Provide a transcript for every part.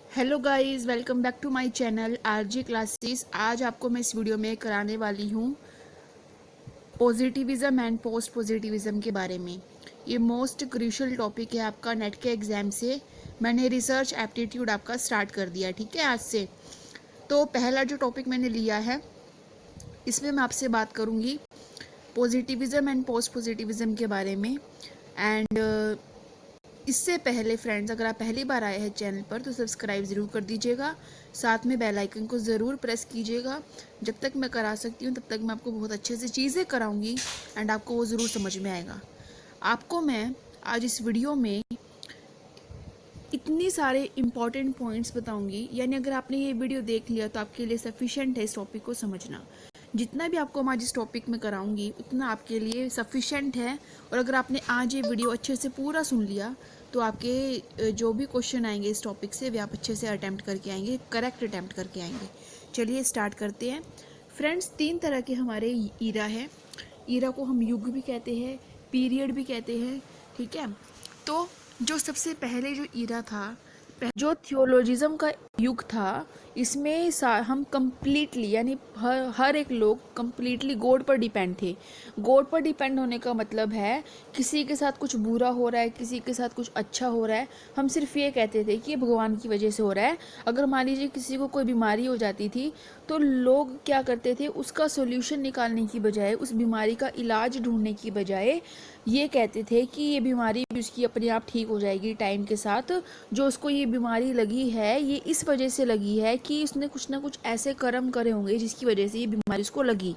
Hello guys, welcome back to my channel RJ classes. आज आपको मैं इस वीडियो में कराने वाली हूँ पॉजिटिविज्म एंड पोस्ट पॉजिटिविज्म के बारे में। ये मोस्ट क्रूशियल टॉपिक है आपका नेट के एग्ज़ाम से। मैंने रिसर्च एप्टीट्यूड आपका स्टार्ट कर दिया, ठीक है, आज से। तो पहला जो टॉपिक मैंने लिया है, इसमें मैं आपसे बात करूँगी पॉजिटिविज्म एंड पोस्ट पॉजिटिविज्म के बारे में। एंड इससे पहले फ्रेंड्स, अगर आप पहली बार आए हैं चैनल पर तो सब्सक्राइब ज़रूर कर दीजिएगा, साथ में बेल आइकन को ज़रूर प्रेस कीजिएगा। जब तक मैं करा सकती हूँ तब तक मैं आपको बहुत अच्छे से चीज़ें कराऊंगी एंड आपको वो ज़रूर समझ में आएगा। आपको मैं आज इस वीडियो में इतनी सारे इम्पॉर्टेंट पॉइंट्स बताऊंगी, यानी अगर आपने ये वीडियो देख लिया तो आपके लिए सफिशेंट है इस टॉपिक को समझना। जितना भी आपको मैं आज इस टॉपिक में कराऊंगी उतना आपके लिए सफिशेंट है। और अगर आपने आज ये वीडियो अच्छे से पूरा सुन लिया तो आपके जो भी क्वेश्चन आएंगे इस टॉपिक से वे आप अच्छे से अटैम्प्ट करके आएंगे, करेक्ट अटैम्प्ट करके आएंगे। चलिए स्टार्ट करते हैं फ्रेंड्स। 3 तरह के हमारे ईरा है। ईरा को हम युग भी कहते हैं, पीरियड भी कहते हैं, ठीक है। तो जो सबसे पहले जो ईरा था, जो थियोलॉजिज्म का युग था, इसमें हम कम्प्लीटली यानी हर एक लोग कम्प्लीटली गॉड पर डिपेंड थे। गॉड पर डिपेंड होने का मतलब है किसी के साथ कुछ बुरा हो रहा है, किसी के साथ कुछ अच्छा हो रहा है, हम सिर्फ ये कहते थे कि ये भगवान की वजह से हो रहा है। अगर मान लीजिए किसी को कोई बीमारी हो जाती थी तो लोग क्या करते थे, उसका सोल्यूशन निकालने की बजाय, उस बीमारी का इलाज ढूंढने की बजाय ये कहते थे कि ये बीमारी भी उसकी अपने आप ठीक हो जाएगी टाइम के साथ। जो उसको ये बीमारी लगी है ये इस वजह से लगी है कि उसने कुछ ना कुछ ऐसे कर्म करे होंगे जिसकी वजह से ये बीमारी उसको लगी,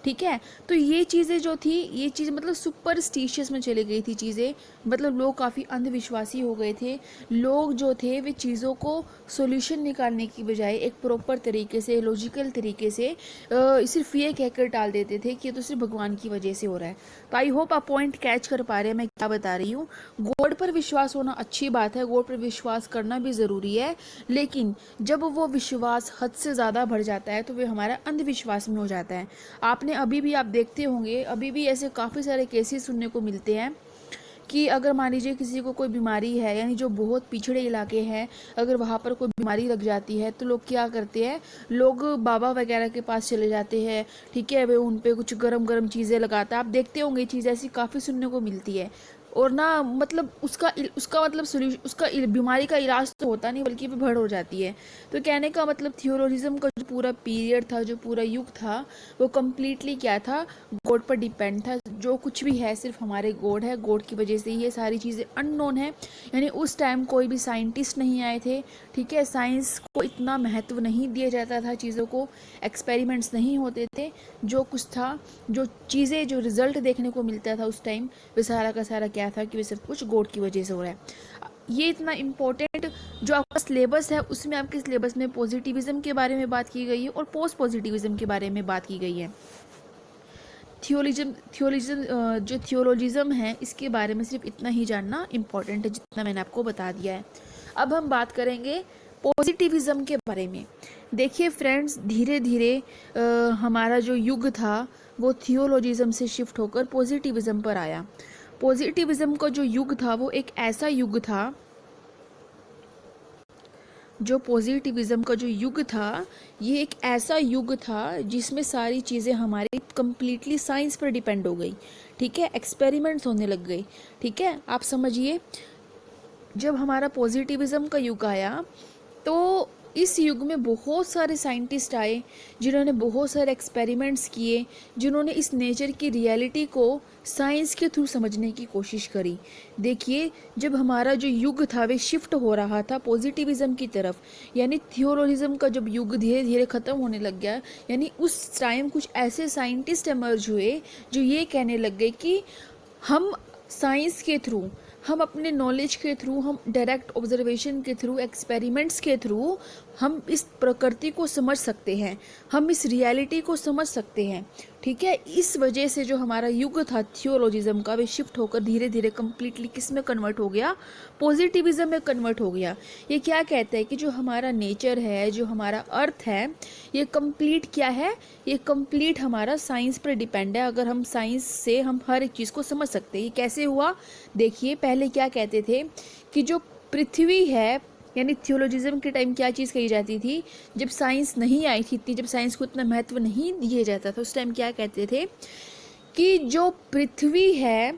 ठीक है। तो ये चीज़ें जो थी, ये चीज़ मतलब सुपरस्टिशियस में चली गई थी चीज़ें, मतलब लोग काफ़ी अंधविश्वासी हो गए थे। लोग जो थे वे चीज़ों को सोल्यूशन निकालने की बजाय एक प्रॉपर तरीके से, लॉजिकल तरीके से सिर्फ ये कहकर टाल देते थे कि ये तो सिर्फ भगवान की वजह से हो रहा है। तो आई होप आप पॉइंट कैच कर पा रहे हैं मैं क्या बता रही हूँ। गॉड पर विश्वास होना अच्छी बात है, गॉड पर विश्वास करना भी ज़रूरी है, लेकिन जब वो विश्वास हद से ज़्यादा बढ़ जाता है तो वे हमारा अंधविश्वास में हो जाता है। आपने अभी भी आप देखते होंगे, अभी भी ऐसे काफ़ी सारे केसेस सुनने को मिलते हैं कि अगर मान लीजिए किसी को कोई बीमारी है, यानी जो बहुत पिछड़े इलाके हैं, अगर वहाँ पर कोई बीमारी लग जाती है तो लोग क्या करते हैं, लोग बाबा वगैरह के पास चले जाते हैं, ठीक है। वे उन पे कुछ गरम गरम चीज़ें लगाता है। आप देखते होंगे ये चीज़ ऐसी काफ़ी सुनने को मिलती है। और ना मतलब उसका मतलब सोल्यूशन, उसका बीमारी का इलाज तो होता नहीं बल्कि बढ़ हो जाती है। तो कहने का मतलब थियोलॉजिज्म का जो पूरा पीरियड था, जो पूरा युग था, वो कम्प्लीटली क्या था, गॉड पर डिपेंड था। जो कुछ भी है सिर्फ हमारे गॉड है, गॉड की वजह से ही ये सारी चीज़ें अननोन है। यानी उस टाइम कोई भी साइंटिस्ट नहीं आए थे, ठीक है। साइंस को इतना महत्व नहीं दिया जाता था, चीज़ों को, एक्सपेरिमेंट्स नहीं होते थे। जो कुछ था, जो चीज़ें, जो रिजल्ट देखने को मिलता था उस टाइम, वे सारा का सारा क्या था कि वे सब कुछ गॉड की वजह से हो रहा है। ये इतना इम्पोर्टेंट जो आपका सिलेबस है, उसमें आपके सिलेबस में पॉजिटिविज्म के बारे में बात की गई है और पोस्ट पॉजिटिविज्म के बारे में बात की गई है। थियोलॉजिज्म जो थियोलॉजिज्म है, इसके बारे में सिर्फ इतना ही जानना इम्पोर्टेंट है जितना मैंने आपको बता दिया है। अब हम बात करेंगे पॉजिटिविज्म के बारे में। देखिए फ्रेंड्स, धीरे धीरे हमारा जो युग था वो थियोलॉजिज्म से शिफ्ट होकर पॉजिटिविज्म पर आया। पॉजिटिविज्म का जो युग था वो एक ऐसा युग था, जो पॉजिटिविज्म का जो युग था ये एक ऐसा युग था जिसमें सारी चीज़ें हमारी कंप्लीटली साइंस पर डिपेंड हो गई, ठीक है। एक्सपेरिमेंट्स होने लग गए, ठीक है। आप समझिए, जब हमारा पॉजिटिविज्म का युग आया तो इस युग में बहुत सारे साइंटिस्ट आए जिन्होंने बहुत सारे एक्सपेरिमेंट्स किए, जिन्होंने इस नेचर की रियलिटी को साइंस के थ्रू समझने की कोशिश करी। देखिए, जब हमारा जो युग था वे शिफ्ट हो रहा था पॉजिटिविज्म की तरफ, यानी थियोलॉजिज्म का जब युग धीरे धीरे ख़त्म होने लग गया, यानी उस टाइम कुछ ऐसे साइंटिस्ट एमर्ज हुए जो ये कहने लग गए कि हम साइंस के थ्रू, हम अपने नॉलेज के थ्रू, हम डायरेक्ट ऑब्जर्वेशन के थ्रू, एक्सपेरिमेंट्स के थ्रू हम इस प्रकृति को समझ सकते हैं, हम इस रियलिटी को समझ सकते हैं, ठीक है। इस वजह से जो हमारा युग था थियोलॉजिज्म का, वे शिफ्ट होकर धीरे धीरे कम्प्लीटली किस में कन्वर्ट हो गया, पॉजिटिविज्म में कन्वर्ट हो गया। ये क्या कहता है कि जो हमारा नेचर है, जो हमारा अर्थ है, ये कंप्लीट क्या है, ये कंप्लीट हमारा साइंस पर डिपेंड है। अगर हम साइंस से हम हर एक चीज़ को समझ सकते हैं। ये कैसे हुआ, देखिए, पहले क्या कहते थे कि जो पृथ्वी है, यानी थियोलॉजिज्म के टाइम क्या चीज़ कही जाती थी, जब साइंस नहीं आई थी इतनी, जब साइंस को इतना महत्व नहीं दिया जाता था, उस टाइम क्या कहते थे कि जो पृथ्वी है,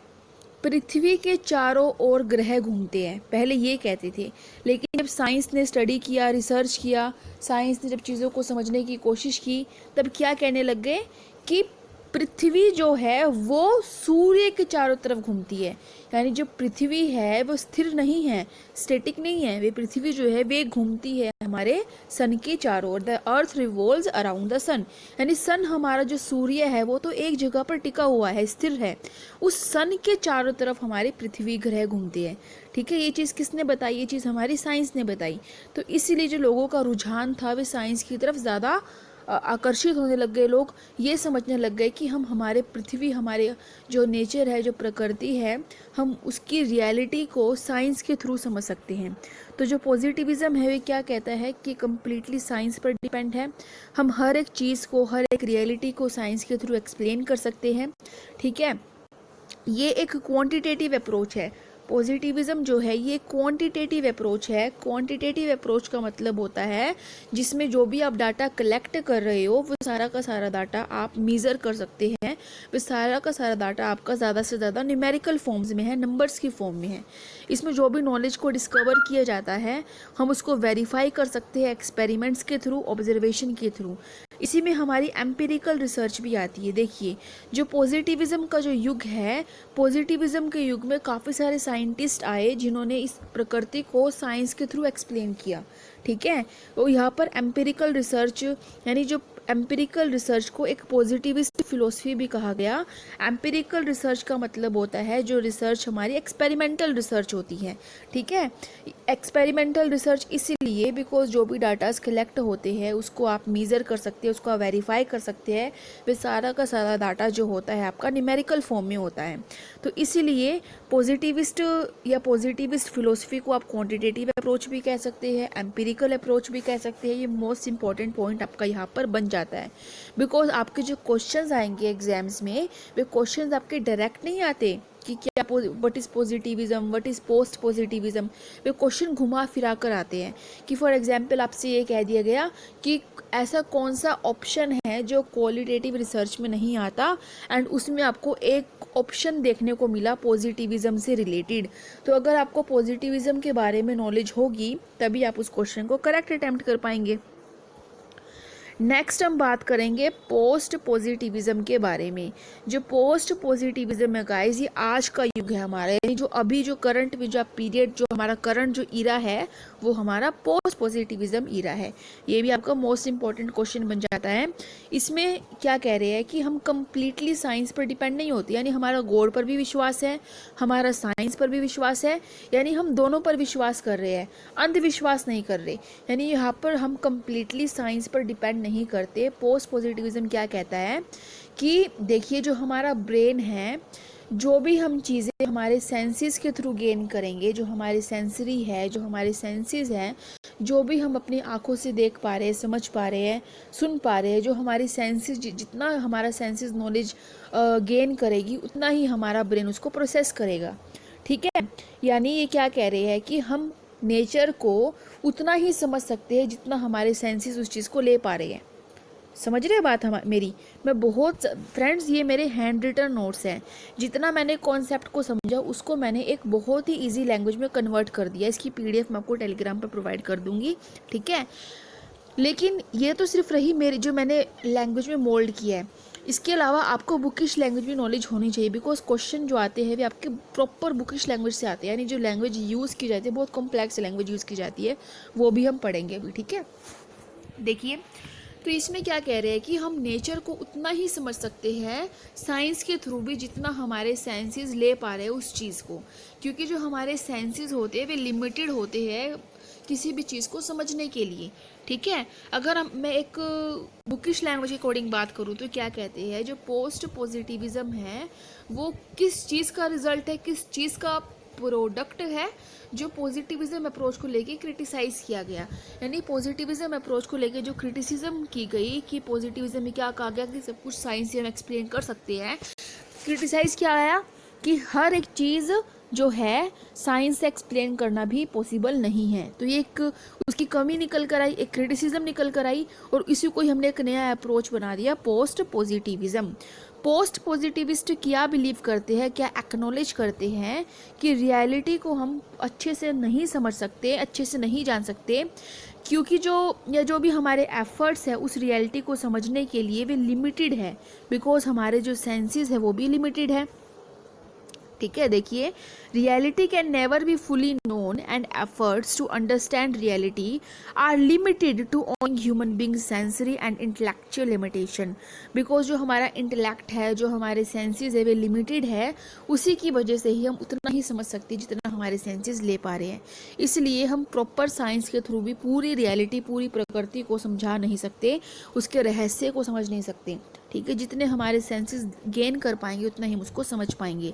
पृथ्वी के चारों ओर ग्रह घूमते हैं, पहले ये कहते थे। लेकिन जब साइंस ने स्टडी किया, रिसर्च किया, साइंस ने जब चीज़ों को समझने की कोशिश की, तब क्या कहने लग गए कि पृथ्वी जो है वो सूर्य के चारों तरफ घूमती है। यानी जो पृथ्वी है वो स्थिर नहीं है, स्टैटिक नहीं है, वे पृथ्वी जो है वे घूमती है हमारे सन के चारों ओर। The earth revolves around the sun, यानी सन हमारा जो सूर्य है वो तो एक जगह पर टिका हुआ है, स्थिर है, उस सन के चारों तरफ हमारे पृथ्वी ग्रह घूमते हैं। ठीक है, ये चीज़ किसने बताई? ये चीज़ हमारी साइंस ने बताई। तो इसीलिए जो लोगों का रुझान था वे साइंस की तरफ ज़्यादा आकर्षित होने लग गए। लोग ये समझने लग गए कि हम हमारे पृथ्वी, हमारे जो नेचर है, जो प्रकृति है, हम उसकी रियलिटी को साइंस के थ्रू समझ सकते हैं। तो जो पॉजिटिविज़म है वे क्या कहता है कि कम्प्लीटली साइंस पर डिपेंड है, हम हर एक चीज़ को, हर एक रियलिटी को साइंस के थ्रू एक्सप्लेन कर सकते हैं। ठीक है, ये एक क्वांटिटेटिव अप्रोच है। पॉजिटिविज्म जो है ये क्वांटिटेटिव अप्रोच है। क्वांटिटेटिव अप्रोच का मतलब होता है जिसमें जो भी आप डाटा कलेक्ट कर रहे हो वो सारा का सारा डाटा आप मेज़र कर सकते हैं, वो सारा का सारा डाटा आपका ज़्यादा से ज़्यादा न्यूमेरिकल फॉर्म्स में है, नंबर्स की फॉर्म में है। इसमें जो भी नॉलेज को डिस्कवर किया जाता है हम उसको वेरीफाई कर सकते हैं एक्सपेरिमेंट्स के थ्रू, ऑब्जर्वेशन के थ्रू। इसी में हमारी एम्पिरिकल रिसर्च भी आती है। देखिए, जो पॉजिटिविज्म का जो युग है, पॉजिटिविज्म के युग में काफ़ी सारे साइंटिस्ट आए जिन्होंने इस प्रकृति को साइंस के थ्रू एक्सप्लेन किया। ठीक है, तो यहाँ पर एम्पिरिकल रिसर्च, यानी जो एम्पिरिकल रिसर्च को एक पॉजिटिविस्ट फिलोसफी भी कहा गया। एम्पिरिकल रिसर्च का मतलब होता है जो रिसर्च हमारी एक्सपेरिमेंटल रिसर्च होती है। ठीक है, एक्सपेरिमेंटल रिसर्च इसीलिए बिकॉज जो भी डाटास कलेक्ट होते हैं उसको आप मेज़र कर सकते हैं, उसको आप वेरीफाई कर सकते हैं, वे सारा का सारा डाटा जो होता है आपका न्यूमेरिकल फॉर्म में होता है। तो इसीलिए पॉजिटिविस्ट या पॉजिटिविस्ट फिलोसफी को आप क्वांटिटेटिव अप्रोच भी कह सकते हैं, एम्पिरिकल अप्रोच भी कह सकते हैं। ये मोस्ट इंपॉर्टेंट पॉइंट आपका यहाँ पर बन जाता है, बिकॉज आपके जो क्वेश्चंस आएंगे एग्जाम्स में, वे क्वेश्चंस आपके डायरेक्ट नहीं आते कि क्या what is positivism, what is post positivism. Way question घुमा फिरा कर आते हैं कि फॉर एग्जांपल आपसे ये कह दिया गया कि ऐसा कौन सा ऑप्शन है जो क्वालिटेटिव रिसर्च में नहीं आता, एंड उसमें आपको एक ऑप्शन देखने को मिला पॉजिटिविज्म से रिलेटेड। तो अगर आपको पॉजिटिविज्म के बारे में नॉलेज होगी तभी आप उस क्वेश्चन को करेक्ट अटेम्प्ट कर पाएंगे। नेक्स्ट हम बात करेंगे पोस्ट पॉजिटिविज्म के बारे में। जो पोस्ट पॉजिटिविज्म है गाइस, ये आज का युग है हमारा, यानी जो अभी जो करंट में जो पीरियड, जो हमारा करंट जो ईरा है वो हमारा पोस्ट पॉजिटिविज्म ईरा है। ये भी आपका मोस्ट इंपॉर्टेंट क्वेश्चन बन जाता है। इसमें क्या कह रहे हैं कि हम कंप्लीटली साइंस पर डिपेंड नहीं होते, यानी हमारा गॉड पर भी विश्वास है, हमारा साइंस पर भी विश्वास है, यानी हम दोनों पर विश्वास कर रहे हैं, अंधविश्वास नहीं कर रहे। यानी यहाँ पर हम कंप्लीटली साइंस पर डिपेंड नहीं करते। पोस्ट पॉजिटिविज्म क्या कहता है कि देखिए, जो हमारा ब्रेन है, जो भी हम चीज़ें हमारे सेंसेस के थ्रू गेन करेंगे, जो हमारे सेंसरी है, जो हमारे सेंसेस हैं, जो भी हम अपनी आंखों से देख पा रहे हैं, समझ पा रहे हैं, सुन पा रहे हैं, जो हमारी सेंसेस, जितना हमारा सेंसेस नॉलेज गेन करेगी उतना ही हमारा ब्रेन उसको प्रोसेस करेगा। ठीक है, यानी ये क्या कह रहे हैं कि हम नेचर को उतना ही समझ सकते हैं जितना हमारे सेंसेस उस चीज़ को ले पा रहे हैं। समझ रहे बात मेरी? मैं बहुत फ्रेंड्स, ये मेरे हैंड रिटन नोट्स हैं। जितना मैंने कॉन्सेप्ट को समझा उसको मैंने एक बहुत ही इजी लैंग्वेज में कन्वर्ट कर दिया। इसकी पीडीएफ मैं आपको टेलीग्राम पर प्रोवाइड कर दूंगी। ठीक है, लेकिन ये तो सिर्फ रही मेरी जो मैंने लैंग्वेज में मोल्ड किया है। इसके अलावा आपको बुकिश लैंग्वेज में नॉलेज होनी चाहिए, बिकॉज क्वेश्चन जो आते हैं वे आपके प्रॉपर बुकिश लैंग्वेज से आते हैं, यानी जो लैंग्वेज यूज़ की जाती है, बहुत कॉम्प्लेक्स लैंग्वेज यूज़ की जाती है, वो भी हम पढ़ेंगे अभी। ठीक है, देखिए, तो इसमें क्या कह रहे हैं कि हम नेचर को उतना ही समझ सकते हैं साइंस के थ्रू भी जितना हमारे सेंसेस ले पा रहे हैं उस चीज़ को, क्योंकि जो हमारे सेंसेस होते हैं वे लिमिटेड होते हैं किसी भी चीज़ को समझने के लिए। ठीक है, अगर मैं एक बुकिश लैंग्वेज के अकॉर्डिंग बात करूँ तो क्या कहते हैं, जो पोस्ट पॉजिटिविज्म है वो किस चीज़ का रिजल्ट है, किस चीज़ का प्रोडक्ट है, जो पॉजिटिविज्म अप्रोच को लेके क्रिटिसाइज़ किया गया। यानी पॉजिटिविज्म अप्रोच को लेके जो क्रिटिसिज्म की गई कि पॉजिटिविज्म में क्या कहा गया कि सब कुछ साइंस से हम एक्सप्लेन कर सकते हैं, क्रिटिसाइज़ किया गया कि हर एक चीज़ जो है साइंस से एक्सप्लेन करना भी पॉसिबल नहीं है। तो ये एक उसकी कमी निकल कर आई, एक क्रिटिसिज्म निकल कर आई, और इसी को ही हमने एक नया अप्रोच बना दिया, पोस्ट पॉजिटिविज्म। पोस्ट पॉजिटिविस्ट क्या बिलीव करते हैं, क्या एक्नॉलेज करते हैं कि रियलिटी को हम अच्छे से नहीं समझ सकते, अच्छे से नहीं जान सकते, क्योंकि जो भी हमारे एफर्ट्स है उस रियलिटी को समझने के लिए वे लिमिटेड है, बिकॉज हमारे जो सेंसेस है वो भी लिमिटेड है। ठीक है, देखिए, reality can never be fully known and efforts to understand reality are limited to own human being sensory and intellectual limitation. Because जो हमारा इंटेलेक्ट है, जो हमारे सेंसेस है, वे लिमिटेड है, उसी की वजह से ही हम उतना ही समझ सकते हैं जितना हमारे सेंसेस ले पा रहे हैं। इसलिए हम प्रॉपर साइंस के थ्रू भी पूरी रियलिटी, पूरी प्रकृति को समझा नहीं सकते, उसके रहस्य को समझ नहीं सकते। ठीक है, जितने हमारे सेंसेस गेन कर पाएंगे उतना ही हम उसको समझ पाएंगे।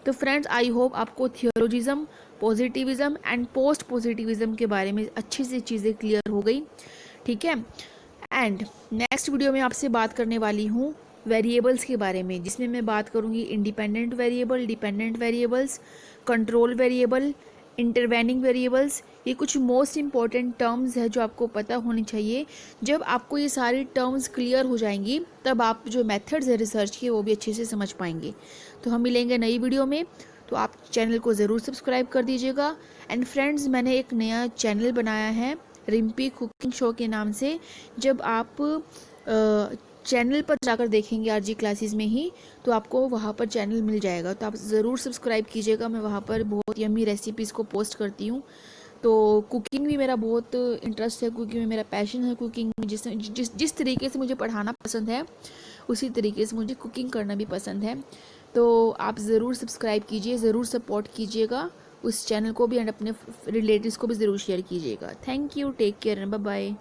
तो फ्रेंड्स, आई होप आपको थियोलॉजिज्म, पॉजिटिविज्म एंड पोस्ट पॉजिटिविज्म के बारे में अच्छी सी चीज़ें क्लियर हो गई। ठीक है, एंड नेक्स्ट वीडियो में आपसे बात करने वाली हूँ वेरिएबल्स के बारे में, जिसमें मैं बात करूँगी independent variable, dependent variables, control variable, intervening variables. ये कुछ मोस्ट इंपॉर्टेंट टर्म्स है जो आपको पता होनी चाहिए। जब आपको ये सारी टर्म्स क्लियर हो जाएंगी तब आप जो मेथड्स है रिसर्च के वो भी अच्छे से समझ पाएंगे। तो हम मिलेंगे नई वीडियो में, तो आप चैनल को ज़रूर सब्सक्राइब कर दीजिएगा। एंड फ्रेंड्स, मैंने एक नया चैनल बनाया है रिम्पी कुकिंग शो के नाम से। जब आप चैनल पर जाकर देखेंगे आरजी क्लासेस में ही, तो आपको वहाँ पर चैनल मिल जाएगा, तो आप ज़रूर सब्सक्राइब कीजिएगा। मैं वहाँ पर बहुत यम्मी रेसिपीज़ को पोस्ट करती हूँ। तो कुकिंग भी मेरा बहुत इंटरेस्ट है, कुकिंग में मेरा पैशन है। कुकिंग में जिस तरीके से मुझे पढ़ाना पसंद है उसी तरीके से मुझे कुकिंग करना भी पसंद है। तो आप ज़रूर सब्सक्राइब कीजिए, ज़रूर सपोर्ट कीजिएगा उस चैनल को भी, एंड अपने रिलेटिव्स को भी ज़रूर शेयर कीजिएगा। Thank you, take care, bye bye.